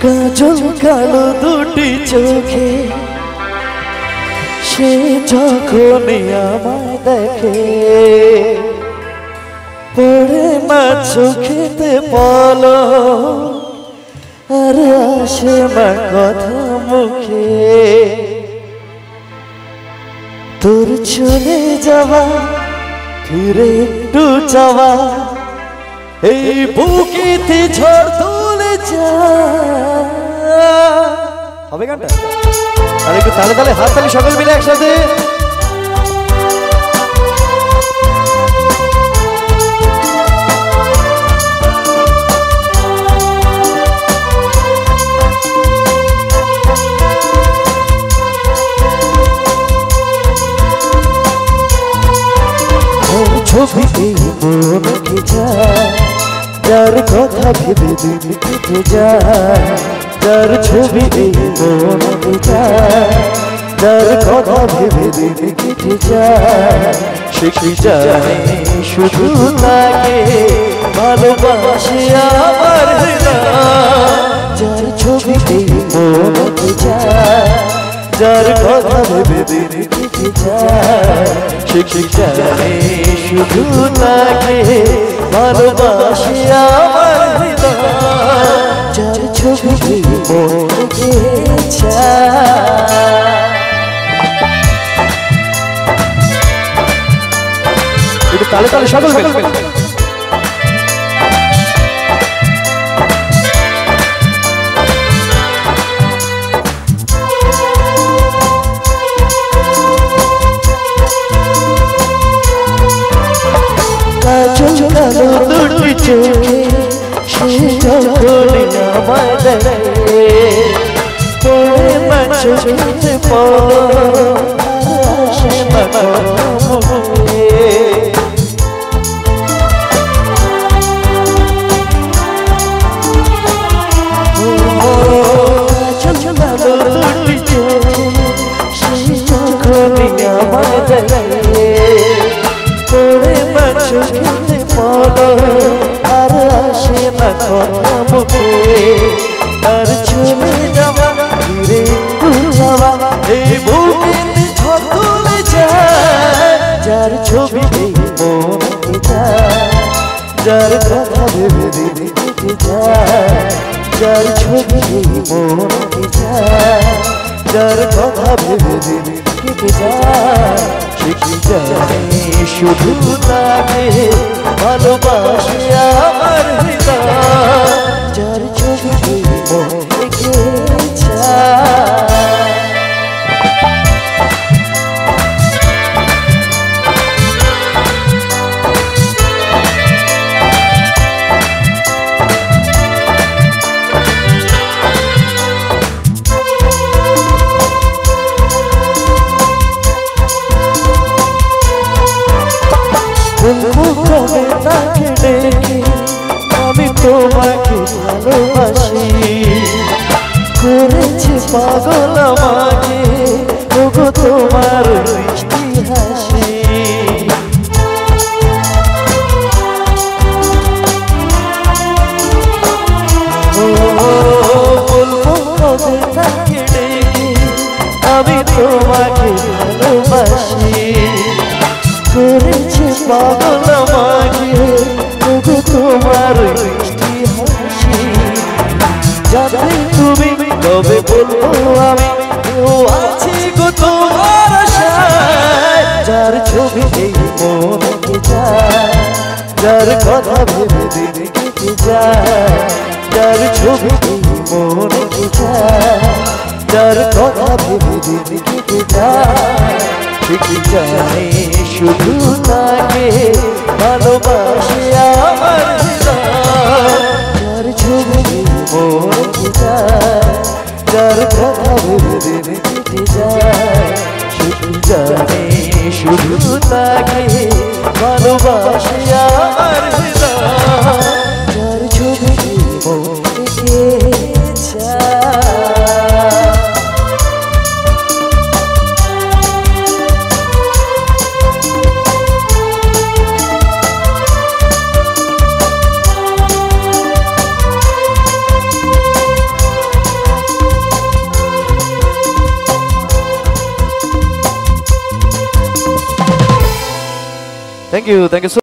কাজল কালো দুটি চোখে সে যখনই আমায় দেখে পড়ে মা চোখেতে বলো আর আসে মা কথা মুখে তোর চলে যাওয়া ফিরে একটু যাওয়া এই বুকেতে ঝড় তুলে যা হবে গানটা আর একটু তালে তালে হাত তালি সকল মিলে একসাথে ছবিতে মন যায় যার কথা ভেবে দিন কেটে যায় যার ছবি এই মন যায় যার কথা ভেবে দিন কেটে যায় সে কি জানে শুধু তাকে ভালোবাসে আমার যার ছবি এই মন যায় যার কথা ভেবে দিন কেটে যায় সে কি জানে শুধু তাকে ভালোবাসি আমার যার ছবি মনে একটু তালে তালে সকল কালো দুটি চোখে সে যখনই আমায় দেখে পড়ে মা চোখেতে বলো আসে মা কথা মুখে কালো দুটি চোখে সে যখনই আমায় দেখে পড়ে মা চোখেতে বলো আর আসে না কথা মুখে আর চলে যাওয়া ফিরে যাওয়া এই বুকেতে ঝড় তুলে যায় যার ছবি এই মনে যায় যার কথা ভেবে দিনে কেটে যায় যার ছবি এই মনে যায় যার কথা ভেবে দিনে কেটে যায় সে কি জানে শুধু তাকে ভালোবাসে আমার হৃদয় যার ছবি মনে যায় কবে তাকে ডেকে আমি তোমাকে ভালোবাসি করেছে পাগল আমাকে ওগো তোমার মিষ্টি হাসি বলবো কবে তাকে ডেকে আমি তোমাকে ভালোবাসি করেছে পাগল আমাকে ওগো তোমার মিষ্টি হাসি যাতে তুমি তবে বলবো আমি কেউ আছি গো তোমার আশায় যার ছবি এই মনে যায় যার কথা ভেবে দিনে কেটে যায় যার ছবি এই মনে যায় যার কথা ভেবে দিনে কেটে যায় সে কি জানে শুধু তাকে ভালোবাসে আমার হৃদয় যার ছবি মনে যায় যার কথা ভেবে দিনে কেটে যায় সে কি জানে শুধু তাকে ভালোবাসে আমার হৃদয় যার ছবি মনে যায় থ্যাংক ইউ